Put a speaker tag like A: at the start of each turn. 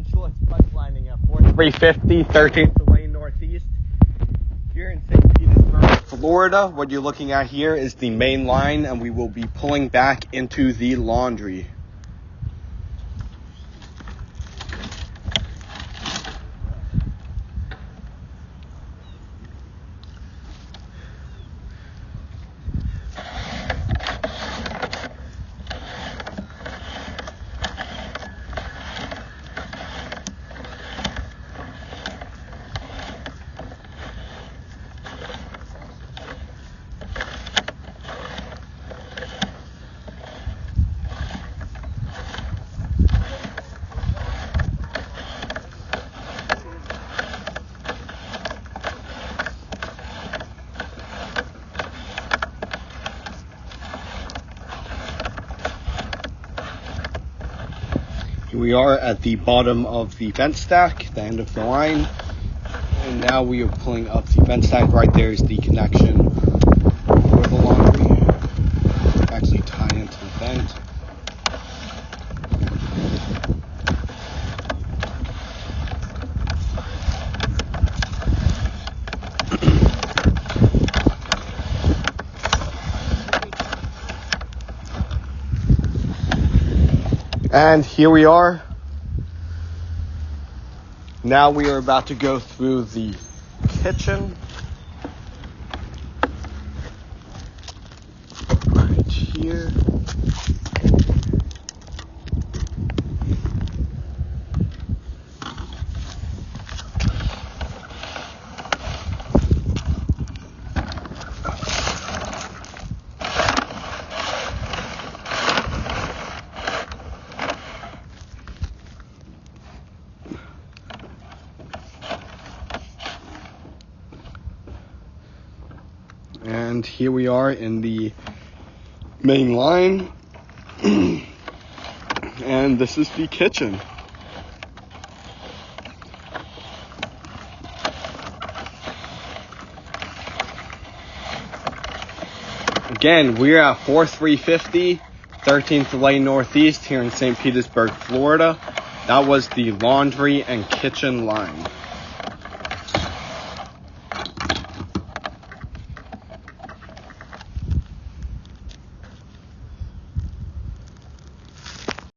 A: Mutual Express lining up 4350 13th Lane Northeast. Here in St. Petersburg, Florida, what you're looking at here is the main line, and we will be pulling back into the laundry. Here we are at the bottom of the vent stack, the end of the line, and now we are pulling up the vent stack. Right there is the connection for the laundry. Actually tie into the vent. And here we are. Now we are about to go through the kitchen. Right here. And here we are in the main line. And this is the kitchen. Again, we're at 4350 13th Lane Northeast here in St. Petersburg, Florida. That was the laundry and kitchen line.